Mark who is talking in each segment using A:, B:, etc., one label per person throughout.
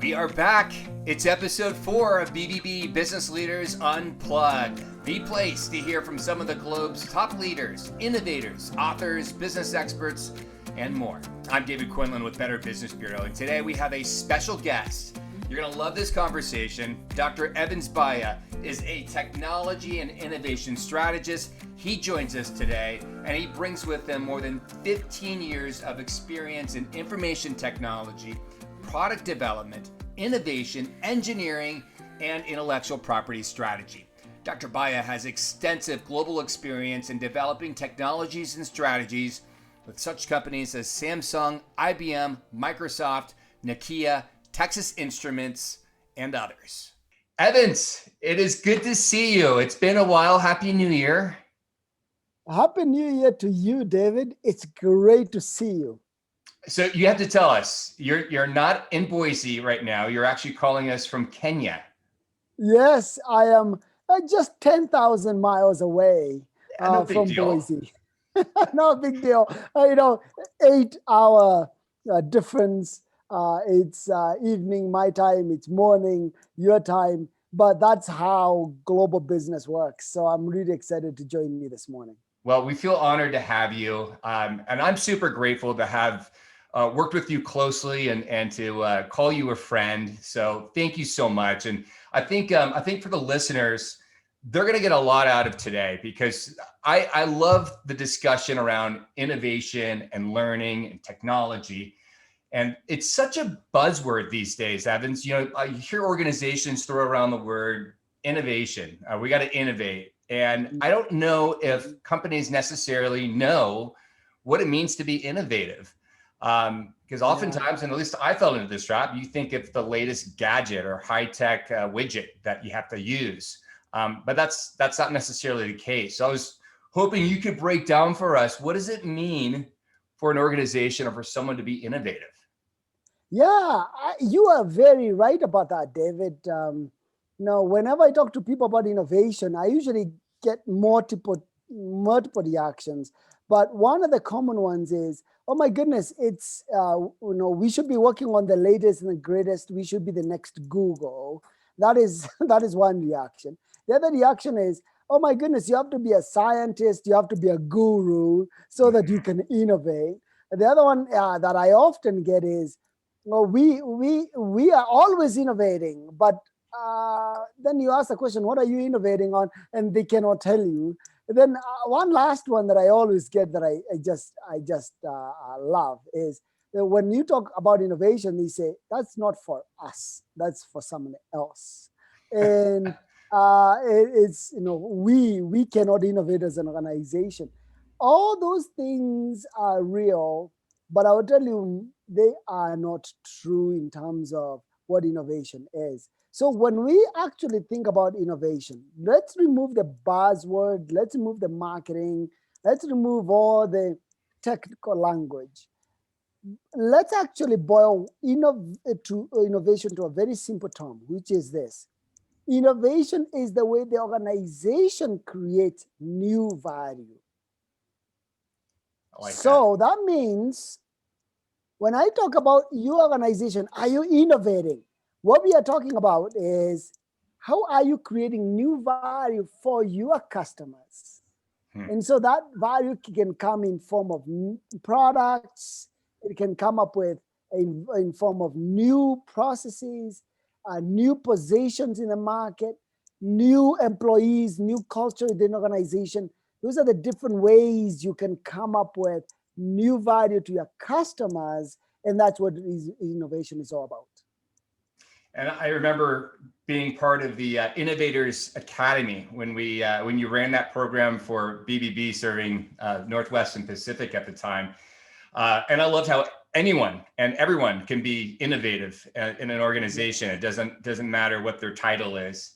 A: We are back. It's episode 4 of BBB Business Leaders Unplugged, the place to hear from some of the globe's top leaders, innovators, authors, business experts, and more. I'm David Quinlan with Better Business Bureau, and today we have a special guest. You're going to love this conversation. Dr. Eveans Baiya is a technology and innovation strategist. He joins us today, and he brings with him more than 15 years of experience in information technology, product development, innovation, engineering, and intellectual property strategy. Dr. Baiya has extensive global experience in developing technologies and strategies with such companies as Samsung, IBM, Microsoft, Nokia, Texas Instruments, and others. Eveans, it is good to see you. It's been a while. Happy New Year.
B: Happy New Year to you, David. It's great to see you.
A: So you have to tell us, you're not in Boise right now. You're actually calling us from Kenya.
B: Yes, I am just 10,000 miles away
A: Big
B: from
A: deal.
B: Boise. No big deal. 8-hour difference. It's evening my time, it's morning your time, but that's how global business works. So I'm really excited to join you this morning.
A: Well, we feel honored to have you. And I'm super grateful to have worked with you closely and to call you a friend. So thank you so much. And I think for the listeners, they're going to get a lot out of today because I love the discussion around innovation and learning and technology. And it's such a buzzword these days, Eveans. You know, I hear organizations throw around the word innovation. We got to innovate. And I don't know if companies necessarily know what it means to be innovative. Because oftentimes, and at least I fell into this trap, you think it's the latest gadget or high-tech widget that you have to use. But that's not necessarily the case. So I was hoping you could break down for us, what does it mean for an organization or for someone to be innovative?
B: Yeah, you are very right about that, David. Whenever I talk to people about innovation, I usually get multiple reactions. But one of the common ones is, oh my goodness, it's, we should be working on the latest and the greatest. We should be the next Google. That is one reaction. The other reaction is, oh my goodness, you have to be a scientist. You have to be a guru so that you can innovate. The other one that I often get is, well, we are always innovating, but then you ask the question, what are you innovating on? And they cannot tell you. And then one last one that I always get that I just love is that when you talk about innovation, they say, that's not for us, that's for someone else. And it's, we cannot innovate as an organization. All those things are real, but I will tell you, they are not true in terms of what innovation is. So when we actually think about innovation, let's remove the buzzword, let's remove the marketing, let's remove all the technical language. Let's actually boil innovation to a very simple term, which is this. Innovation is the way the organization creates new value. That means when I talk about your organization, are you innovating? What we are talking about is how are you creating new value for your customers? And so that value can come in form of products. It can come up with in form of new processes, new positions in the market, new employees, new culture within the organization. Those are the different ways you can come up with new value to your customers. And that's what innovation is all about.
A: And I remember being part of the Innovators Academy when you ran that program for BBB serving Northwest and Pacific at the time. And I loved how anyone and everyone can be innovative in an organization. It doesn't matter what their title is.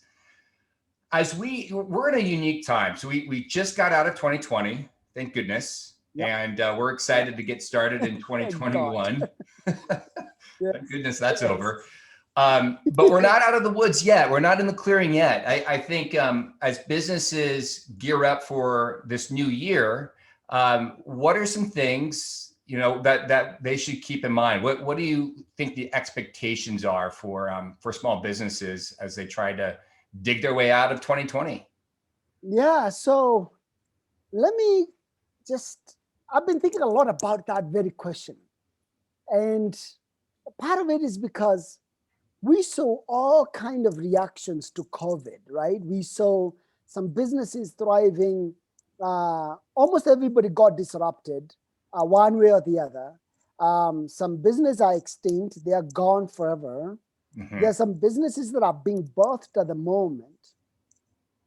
A: As we're in a unique time. So we just got out of 2020, thank goodness. Yep. And we're excited to get started in 2021. Thank goodness that's over. But we're not out of the woods yet. We're not in the clearing yet. I think as businesses gear up for this new year, what are some things that they should keep in mind? What do you think the expectations are for small businesses as they try to dig their way out of 2020?
B: Yeah, so let me I've been thinking a lot about that very question. And part of it is because we saw all kind of reactions to COVID, right? We saw some businesses thriving. Almost everybody got disrupted one way or the other. Some businesses are extinct. They are gone forever.
A: Mm-hmm.
B: There are some businesses that are being birthed at the moment.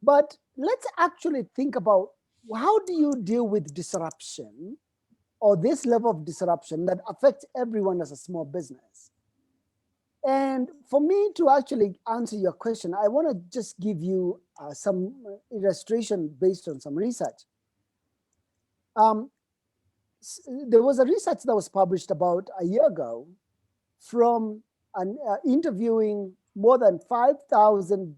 B: But let's actually think about, how do you deal with disruption, or this level of disruption that affects everyone as a small business? And for me to actually answer your question, I want to just give you some illustration based on some research. There was a research that was published about a year ago from interviewing more than 5,000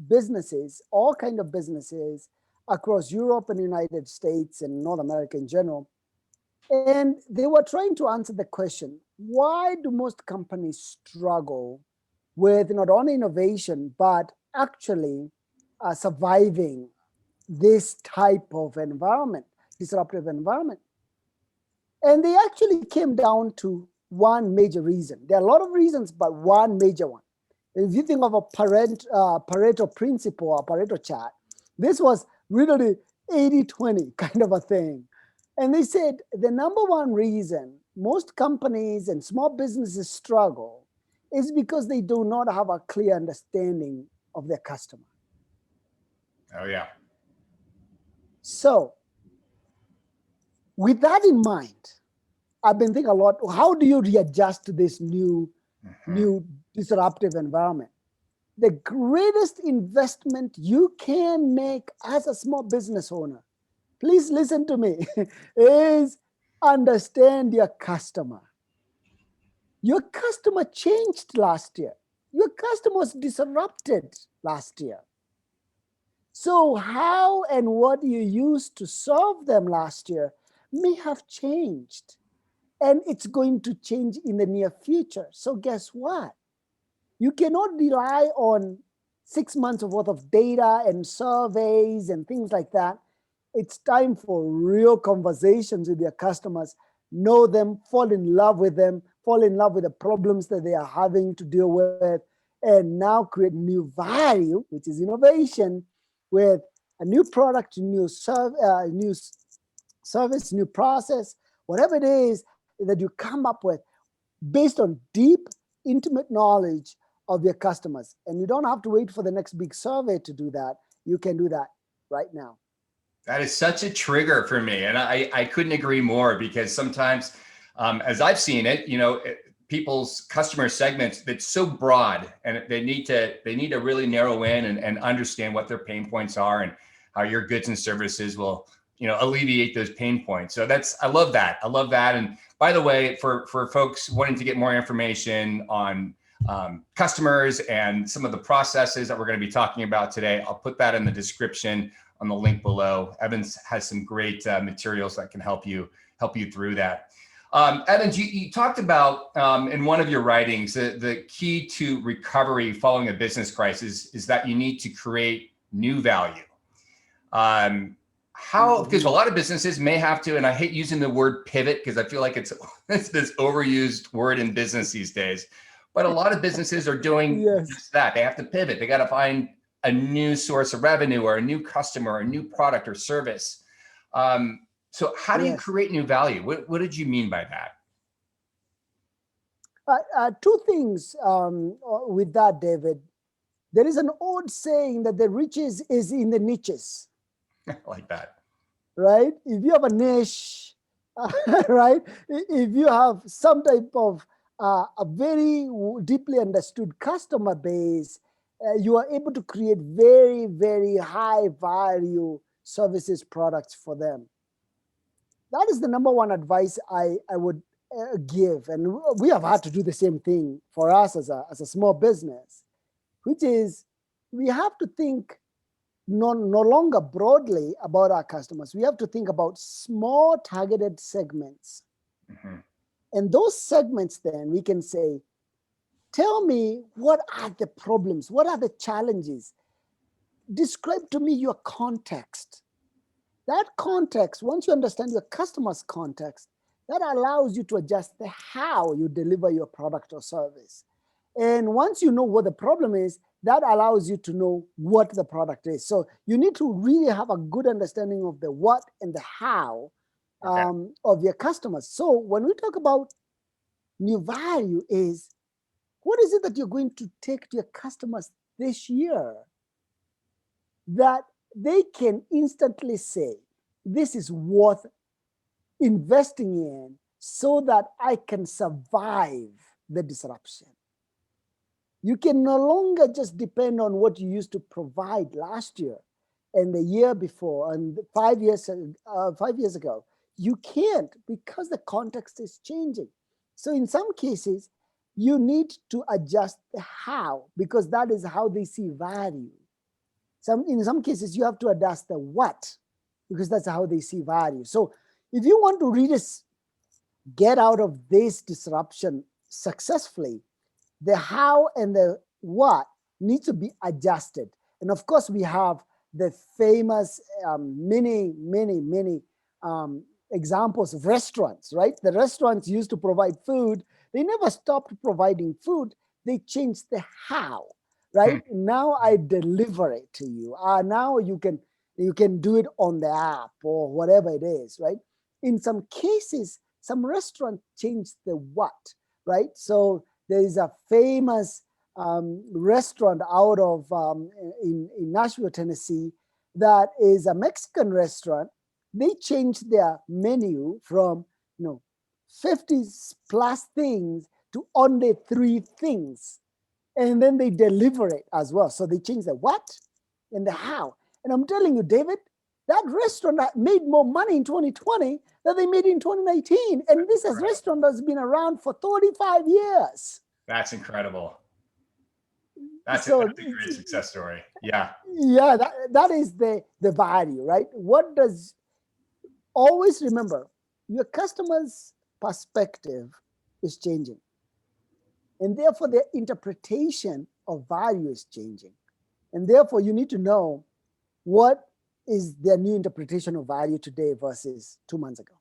B: businesses, all kind of businesses across Europe and the United States and North America in general. And they were trying to answer the question, why do most companies struggle with not only innovation, but actually surviving this type of environment, disruptive environment? And they actually came down to one major reason. There are a lot of reasons, but one major one. If you think of a Pareto principle or Pareto chart, this was really 80-20 kind of a thing. And they said the number one reason most companies and small businesses struggle is because they do not have a clear understanding of their customer.
A: Oh, yeah.
B: So with that in mind, I've been thinking a lot, how do you readjust to this new disruptive environment? The greatest investment you can make as a small business owner, please listen to me, is understand your customer. Your customer changed last year. Your customer was disrupted last year. So how and what you used to serve them last year may have changed. And it's going to change in the near future. So guess what? You cannot rely on 6 months of worth of data and surveys and things like that. It's time for real conversations with your customers. Know them, fall in love with them, fall in love with the problems that they are having to deal with, and now create new value, which is innovation, with a new product, new service, new process, whatever it is that you come up with based on deep, intimate knowledge of your customers. And you don't have to wait for the next big survey to do that. You can do that right now.
A: That is such a trigger for me. And I couldn't agree more, because sometimes, as I've seen it, people's customer segments, that's so broad, and they need to really narrow in and understand what their pain points are and how your goods and services will, alleviate those pain points. So I love that. And by the way, for folks wanting to get more information on customers and some of the processes that we're going to be talking about today, I'll put that in the description on the link below. Eveans has some great materials that can help you through that. Eveans, you talked about in one of your writings, the key to recovery following a business crisis is that you need to create new value. Because a lot of businesses may have to, and I hate using the word pivot because I feel like it's this overused word in business these days, but a lot of businesses are doing just that. They have to pivot. They got to find a new source of revenue or a new customer or a new product or service. So how do you create new value? What did you mean by
B: that? Two things with that, David. There is an old saying that the riches is in the niches.
A: Like that.
B: Right? If you have a niche, right? If you have some type of a very deeply understood customer base, you are able to create very, very high value services, products for them. That is the number one advice I would give. And we have had to do the same thing for us as a small business, which is we have to think no longer broadly about our customers. We have to think about small targeted segments
A: Mm-hmm.
B: And those segments, then we can say, tell me, what are the problems? What are the challenges? Describe to me your context. That context, once you understand your customer's context, that allows you to adjust the how you deliver your product or service. And once you know what the problem is, that allows you to know what the product is. So you need to really have a good understanding of the what and the how
A: Okay.
B: of your customers. So when we talk about new value, is what is it that you're going to take to your customers this year that they can instantly say, this is worth investing in so that I can survive the disruption. You can no longer just depend on what you used to provide last year and the year before and 5 years ago. You can't, because the context is changing. So in some cases, you need to adjust the how, because that is how they see value. In some cases, you have to adjust the what, because that's how they see value. So if you want to really get out of this disruption successfully, the how and the what needs to be adjusted. And of course, we have the famous many examples of restaurants, right? The restaurants used to provide food. They never stopped providing food. They changed the how, right? Now I deliver it to you. Now you can do it on the app or whatever it is, right? In some cases, some restaurants changed the what, right? So there is a famous restaurant out of in Nashville, Tennessee, that is a Mexican restaurant. They changed their menu from 50 plus things to only 3 things, and then they deliver it as well. So they changed the what and the how. And I'm telling you, David, that restaurant made more money in 2020 than they made in 2019. And this is a restaurant that's been around for 35 years.
A: That's incredible. That's a great success story. Yeah.
B: Yeah, that is the value, right? Always remember, your customer's perspective is changing. And therefore, their interpretation of value is changing. And therefore, you need to know what is their new interpretation of value today versus 2 months ago.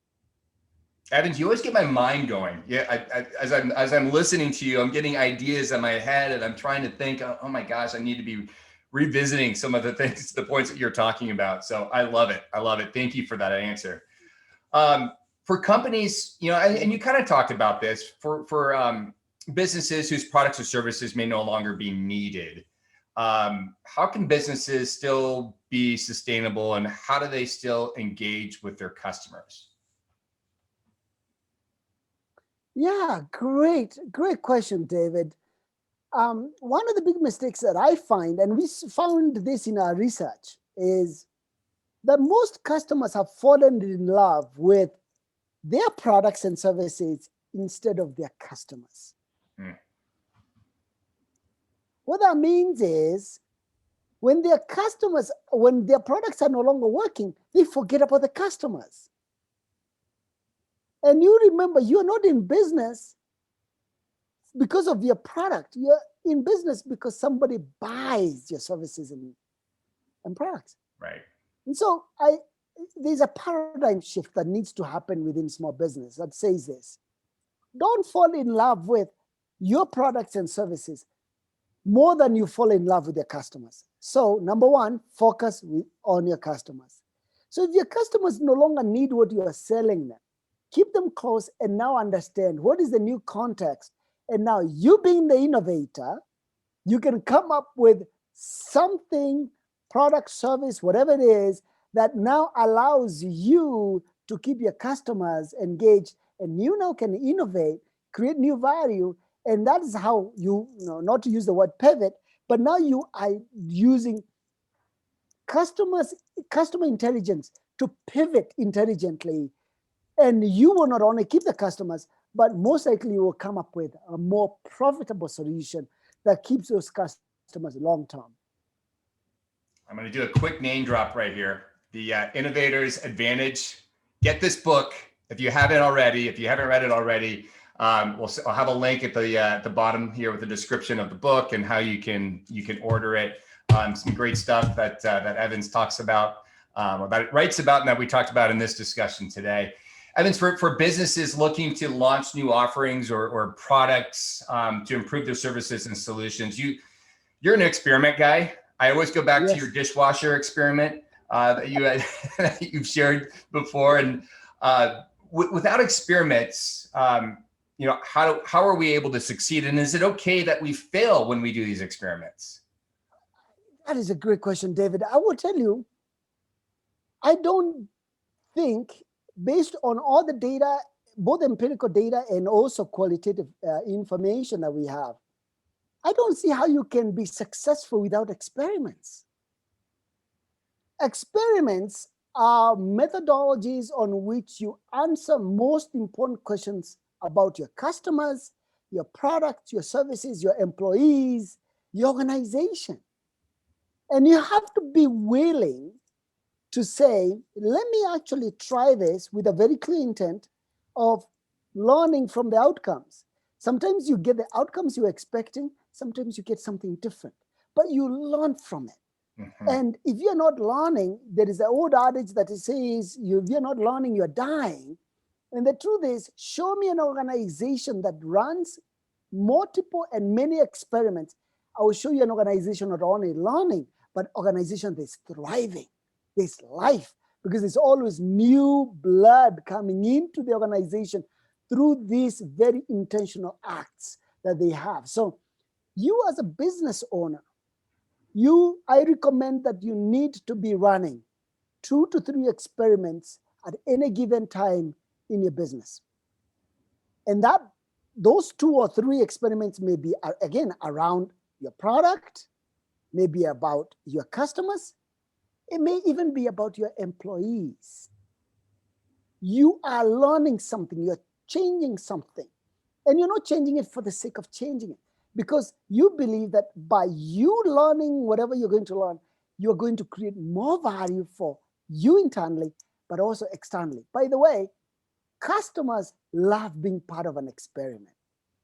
A: Evans, you always get my mind going. Yeah, as I'm listening to you, I'm getting ideas in my head, and I'm trying to think. Oh my gosh, I need to be revisiting some of the things, the points that you're talking about. So I love it. I love it. Thank you for that answer. For companies, and you kind of talked about this for businesses whose products or services may no longer be needed. How can businesses still be sustainable, and how do they still engage with their customers?
B: Yeah, great question, David. One of the big mistakes that I find, and we found this in our research, is that most customers have fallen in love with their products and services instead of their customers. What that means is when their products are no longer working, they forget about the customers. And you remember, you're not in business because of your product. You're in business because somebody buys your services and products.
A: Right.
B: And so there's a paradigm shift that needs to happen within small business that says this: don't fall in love with your products and services more than you fall in love with your customers. So number one, focus on your customers. So if your customers no longer need what you are selling them, keep them close and now understand what is the new context. And now, you being the innovator, you can come up with something, product, service, whatever it is, that now allows you to keep your customers engaged. And you now can innovate, create new value. And that is how not to use the word pivot, but now you are using customer intelligence to pivot intelligently. And you will not only keep the customers, but most likely you will come up with a more profitable solution that keeps those customers long term.
A: I'm going to do a quick name drop right here. The Innovator's Advantage. Get this book. if you haven't already, if you haven't read it already, I'll have a link at the bottom here with the description of the book and how you can order it. Some great stuff that Eveans talks about, writes about, and that we talked about in this discussion today. Eveans, for businesses looking to launch new offerings or products to improve their services and solutions, you're an experiment guy. I always go back to your dishwasher experiment that you've shared before, and without experiments, how are we able to succeed? And is it okay that we fail when we do these experiments?
B: That is a great question, David. I will tell you, I don't think, based on all the data, both empirical data and also qualitative information that we have, I don't see how you can be successful without experiments. Experiments are methodologies on which you answer most important questions about your customers, your products, your services, your employees, your organization. And you have to be willing to say, let me actually try this with a very clear intent of learning from the outcomes. Sometimes you get the outcomes you're expecting, sometimes you get something different, but you learn from it. Mm-hmm. And if you're not learning, there is an old adage that says, if you're not learning, you're dying. And the truth is, show me an organization that runs multiple and many experiments. I will show you an organization not only learning, but organization that's thriving. There's life, because there's always new blood coming into the organization through these very intentional acts that they have. So you as a business owner, I recommend that you need to be running 2 to 3 experiments at any given time in your business. And those 2 or 3 experiments may be, again, around your product, maybe about your customers. It may even be about your employees. You are learning something, you're changing something. And you're not changing it for the sake of changing it, because you believe that by you learning whatever you're going to learn, you're going to create more value for you internally, but also externally. By the way, customers love being part of an experiment.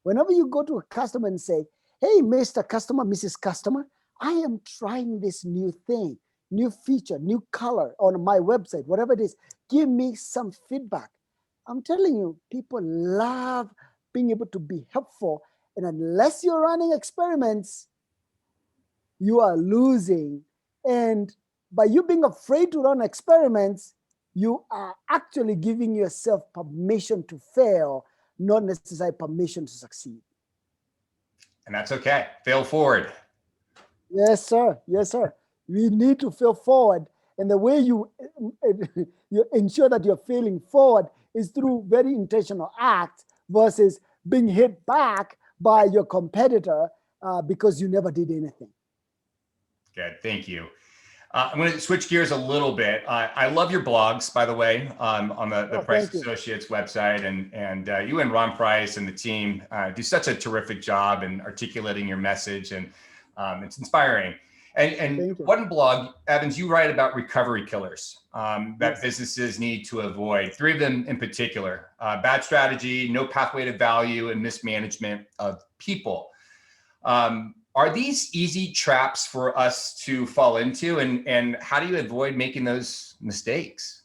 B: Whenever you go to a customer and say, hey, Mr. Customer, Mrs. Customer, I am trying this new thing, new feature, new color on my website, whatever it is, give me some feedback. I'm telling you, people love being able to be helpful. And unless you're running experiments, you are losing. And by you being afraid to run experiments, you are actually giving yourself permission to fail, not necessarily permission to succeed.
A: And that's okay. Fail forward.
B: Yes, sir. Yes, sir. We need to fail forward. And the way you ensure that you're failing forward is through very intentional acts versus being hit back by your competitor because you never did anything.
A: Good. Thank you. I'm going to switch gears a little bit. I love your blogs, by the way, on the Price Associates website, and you and Ron Price and the team do such a terrific job in articulating your message, and it's inspiring. And one blog, Eveans, you write about recovery killers that businesses need to avoid. 3 of them in particular: bad strategy, no pathway to value, and mismanagement of people. Are these easy traps for us to fall into, and how do you avoid making those mistakes?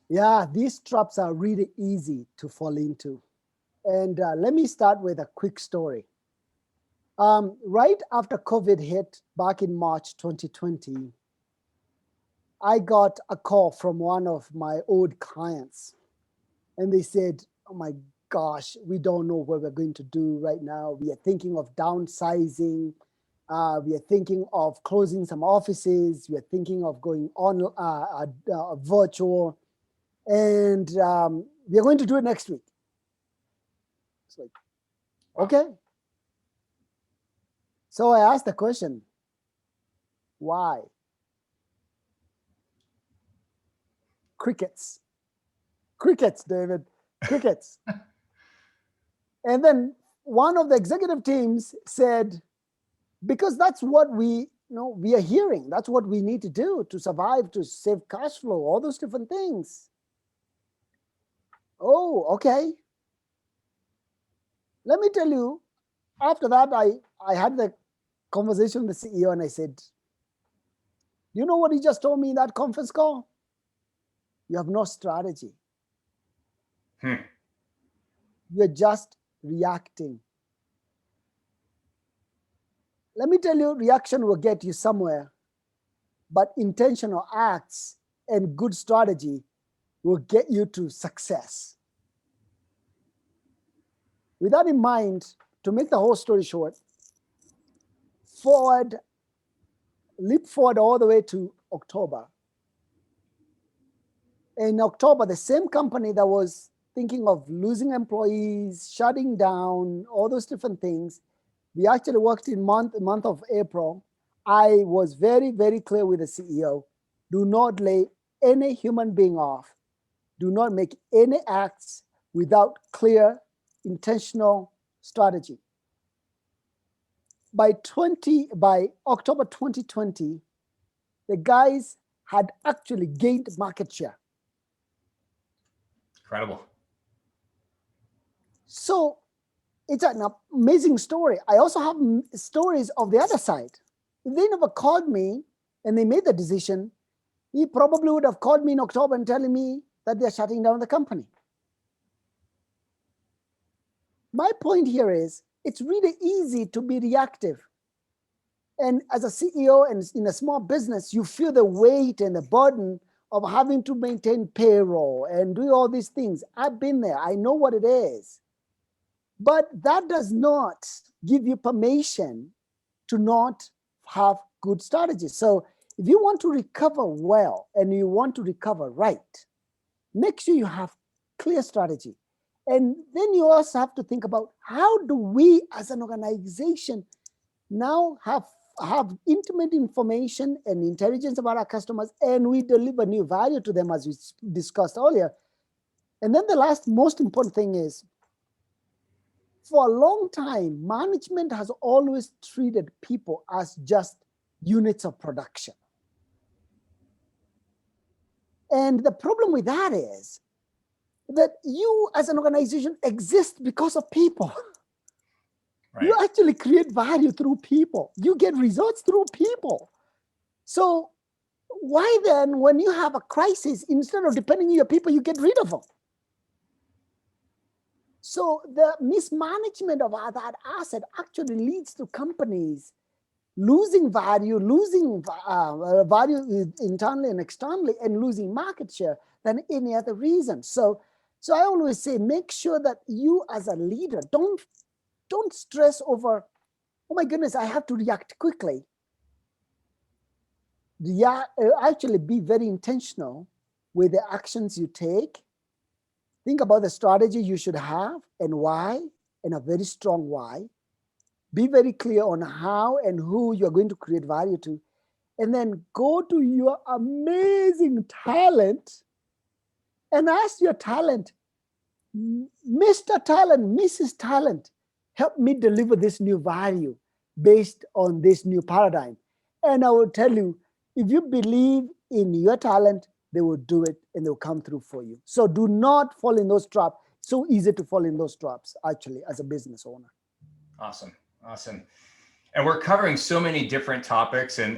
B: Yeah, these traps are really easy to fall into. And let me start with a quick story. Right after COVID hit back in March 2020, I got a call from one of my old clients, and they said, oh my gosh, we don't know what we're going to do right now. We are thinking of downsizing. We are thinking of closing some offices. We are thinking of going on virtual, and we are going to do it next week. It's like, okay. So I asked the question, why? Crickets, David, crickets. And then one of the executive teams said, because that's what we we are hearing. That's what we need to do to survive, to save cash flow, all those different things. Oh, okay. Let me tell you, after that, I had the conversation with the CEO and I said, you know what he just told me in that conference call? You have no strategy. You're just reacting. Let me tell you, reaction will get you somewhere, but intentional acts and good strategy will get you to success. With that in mind, to make the whole story short, leap forward all the way to October. In October, the same company that was thinking of losing employees, shutting down, all those different things, we actually worked in month of April. I was very, very clear with the CEO. Do not lay any human being off. Do not make any acts without clear, intentional strategy. By October 2020, the guys had actually gained market share.
A: Incredible.
B: So it's an amazing story. I also have stories of the other side. If they never called me and they made the decision, he probably would have called me in October and telling me that they're shutting down the company. My point here is it's really easy to be reactive. And as a CEO and in a small business, you feel the weight and the burden of having to maintain payroll and do all these things. I've been there. I know what it is. But that does not give you permission to not have good strategies. So if you want to recover well and you want to recover right, make sure you have clear strategy. And then you also have to think about how do we as an organization now have intimate information and intelligence about our customers, and we deliver new value to them as we discussed earlier. And then the last most important thing is, for a long time, management has always treated people as just units of production. And the problem with that is that you as an organization exist because of people. Right. You actually create value through people. You get results through people. So why then, when you have a crisis, instead of depending on your people, you get rid of them? So the mismanagement of that asset actually leads to companies losing value, value internally and externally, and losing market share than any other reason. So I always say, make sure that you as a leader don't stress over, oh my goodness, I have to react quickly. Actually be very intentional with the actions you take. Think about the strategy you should have and why, and a very strong why. Be very clear on how and who you're going to create value to. And then go to your amazing talent and ask your talent, Mr. Talent, Mrs. Talent, help me deliver this new value based on this new paradigm. And I will tell you, if you believe in your talent, they will do it and they'll come through for you. So do not fall in those traps. It's so easy to fall in those traps, actually, as a business owner.
A: Awesome. And we're covering so many different topics, and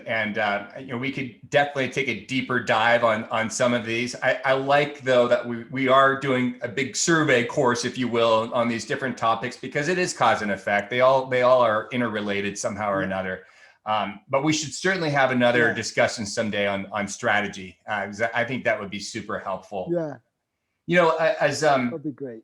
A: we could definitely take a deeper dive on some of these. I like, though, that we are doing a big survey course, if you will, on these different topics, because it is cause and effect. They all are interrelated somehow or another. But we should certainly have another discussion someday on strategy. I think that would be super helpful.
B: Yeah. That'd be great.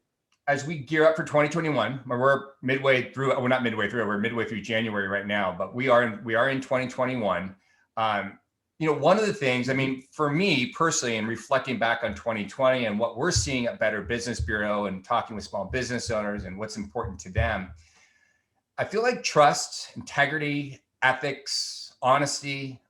A: As we gear up for 2021, we're midway through. We're not midway through. We're midway through January right now, but we are in 2021. One of the things, for me personally, and reflecting back on 2020 and what we're seeing at Better Business Bureau and talking with small business owners and what's important to them, I feel like trust, integrity, ethics, honesty,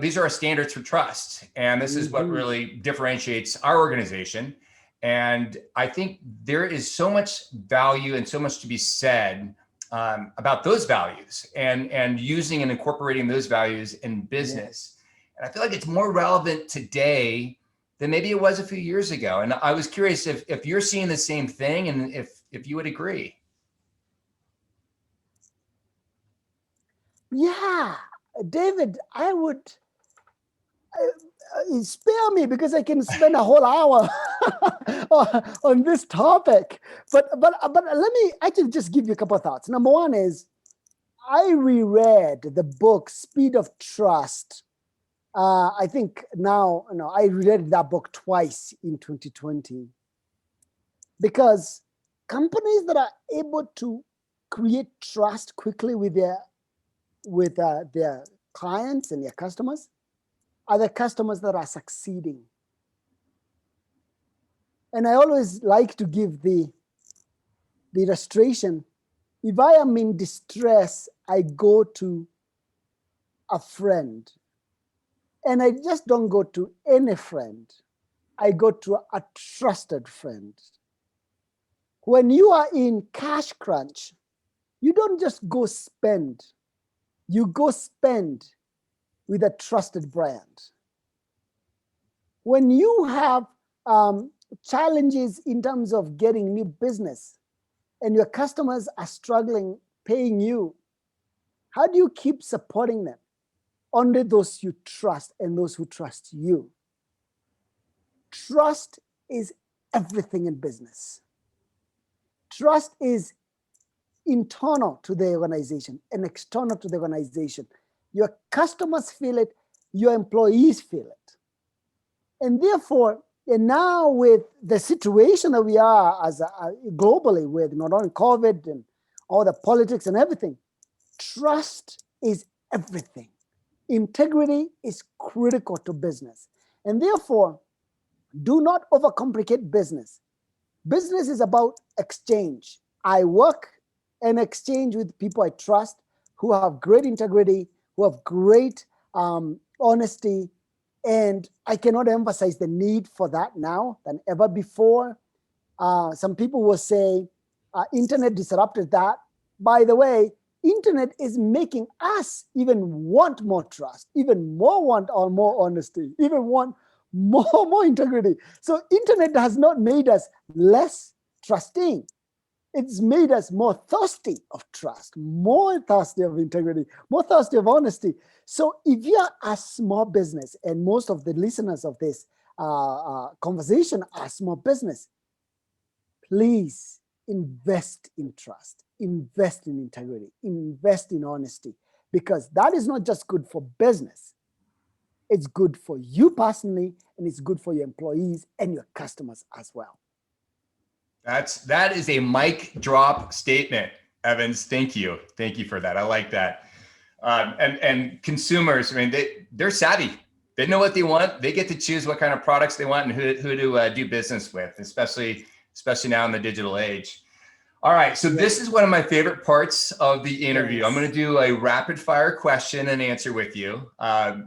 A: these are our standards for trust. And this is what really differentiates our organization. And I think there is so much value and so much to be said about those values and using and incorporating those values in business. And I feel like it's more relevant today than maybe it was a few years ago. And I was curious if you're seeing the same thing and if you would agree.
B: Yeah, David, I would spare me because I can spend a whole hour on this topic. But let me actually just give you a couple of thoughts. Number one is I reread the book Speed of Trust. I think now, I read that book twice in 2020 because companies that are able to create trust quickly with their clients and their customers are the customers that are succeeding. And I always like to give the illustration. If I am in distress, I go to a friend. And I just don't go to any friend. I go to a trusted friend. When you are in cash crunch, you don't just go spend. You go spend with a trusted brand. When you have challenges in terms of getting new business and your customers are struggling paying you, how do you keep supporting them? Only those you trust and those who trust you. Trust is everything in business. Trust is internal to the organization and external to the organization. Your customers feel it, your employees feel it. And therefore, and now with the situation that we are as globally with not only COVID and all the politics and everything, trust is everything. Integrity is critical to business. And therefore, do not overcomplicate business. Business is about exchange. I work and exchange with people I trust who have great integrity, who have great honesty. And I cannot emphasize the need for that now than ever before. Some people will say internet disrupted that. By the way, internet is making us even want more trust, even more want or more honesty, even want more integrity. So internet has not made us less trusting. It's made us more thirsty of trust, more thirsty of integrity, more thirsty of honesty. So if you're a small business, and most of the listeners of this conversation are small business, please invest in trust, invest in integrity, invest in honesty, because that is not just good for business. It's good for you personally, and it's good for your employees and your customers as well.
A: That is a mic drop statement, Evans. Thank you for that. I like that. And consumers, I mean, they're savvy. They know what they want. They get to choose what kind of products they want and who to do business with, especially now in the digital age. All right, so this is one of my favorite parts of the interview. Yes. I'm going to do a rapid fire question and answer with you.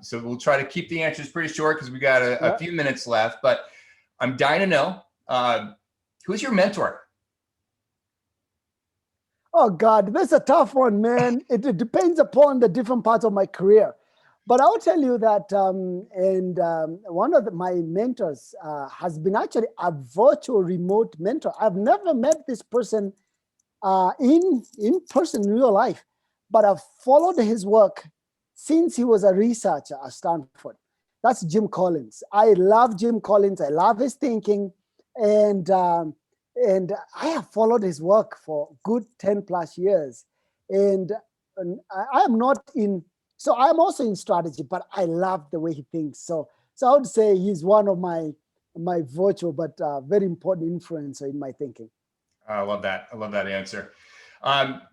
A: So we'll try to keep the answers pretty short because we got a few minutes left. But I'm dying to know, who's your mentor?
B: Oh, God, this is a tough one, man. It depends upon the different parts of my career. But I'll tell you that, one of my mentors has been actually a virtual remote mentor. I've never met this person in person in real life, but I've followed his work since he was a researcher at Stanford. That's Jim Collins. I love Jim Collins. I love his thinking. And I have followed his work for good 10 plus years. And I am not in, so I'm also in strategy, but I love the way he thinks. So I would say he's one of my virtual, but very important influencer in my thinking.
A: I love that. I love that answer.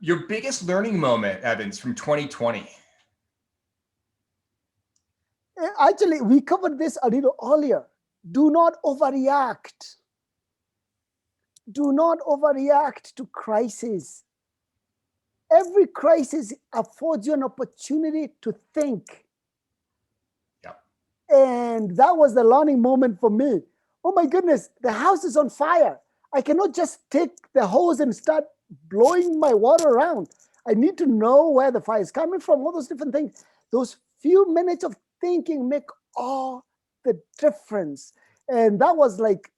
A: Your biggest learning moment, Evans, from 2020?
B: Actually, we covered this a little earlier. Do not overreact. Do not overreact to crisis. Every crisis affords you an opportunity to think.
A: Yep.
B: And that was the learning moment for me. Oh my goodness, the house is on fire. I cannot just take the hose and start blowing my water around. I need to know where the fire is coming from, all those different things. Those few minutes of thinking make all the difference. And that was like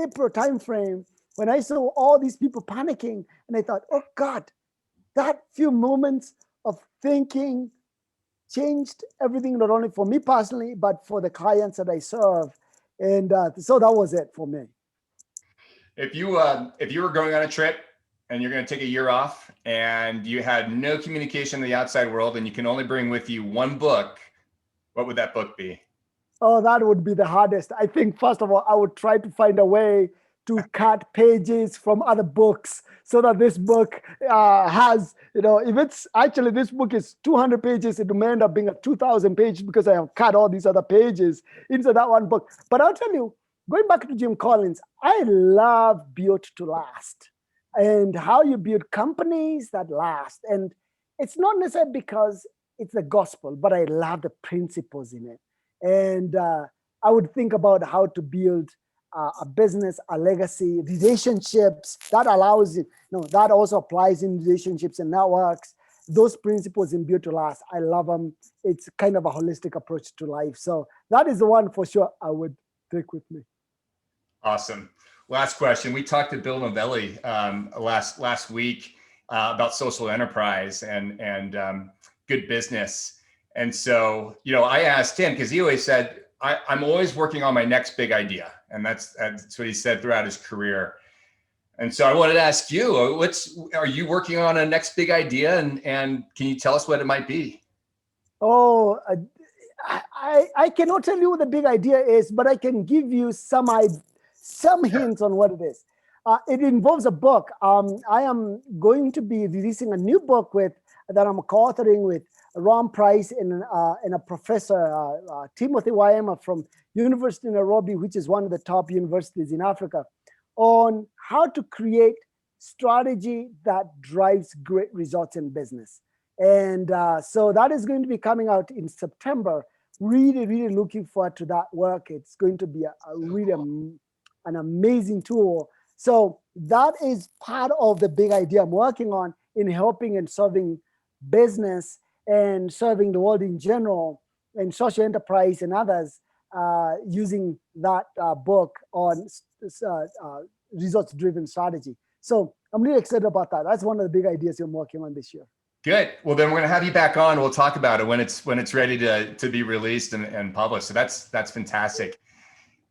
B: April timeframe when I saw all these people panicking. And I thought, oh God, that few moments of thinking changed everything, not only for me personally, but for the clients that I serve. And so that was it for me.
A: If you were going on a trip and you're going to take a year off and you had no communication in the outside world and you can only bring with you one book, what would that book be?
B: Oh, that would be the hardest. I think, first of all, I would try to find a way to cut pages from other books so that this book has, if it's actually this book is 200 pages, it may end up being a 2,000 pages because I have cut all these other pages into that one book. But I'll tell you, going back to Jim Collins, I love built to last and how you build companies that last. And it's not necessarily because it's the gospel, but I love the principles in it. And I would think about how to build a business, a legacy, relationships that allows it, that also applies in relationships and networks. Those principles in Built to Last, I love them. It's kind of a holistic approach to life. So that is the one for sure I would take with me.
A: Awesome. Last question. We talked to Bill Novelli last week about social enterprise and good business. And so, I asked him because he always said, I'm always working on my next big idea. And that's what he said throughout his career. And so I wanted to ask you, are you working on a next big idea? And can you tell us what it might be?
B: Oh, I cannot tell you what the big idea is, but I can give you some hints on what it is. It involves a book. I am going to be releasing a new book that I'm co-authoring with Ron Price and a professor, Timothy Wayama from University of Nairobi, which is one of the top universities in Africa, on how to create strategy that drives great results in business. And so that is going to be coming out in September. Really, really looking forward to that work. It's going to be an amazing tool. So that is part of the big idea I'm working on in helping and serving business and serving the world in general and social enterprise and others using that book on results-driven strategy. So I'm really excited about that. That's one of the big ideas I'm working on this year.
A: Good. Well, then we're going to have you back on. We'll talk about it when it's ready to be released and published. So that's fantastic.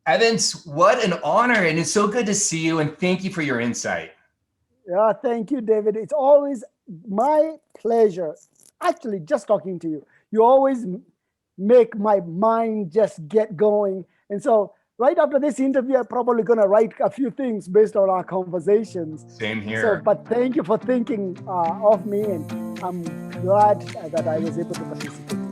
A: Eveans, what an honor. And it's so good to see you. And thank you for your insight.
B: Yeah, thank you, David. It's always my pleasure. Actually, just talking to you. You always make my mind just get going. And so right after this interview, I'm probably going to write a few things based on our conversations.
A: Same here.
B: So, but thank you for thinking of me. And I'm glad that I was able to participate.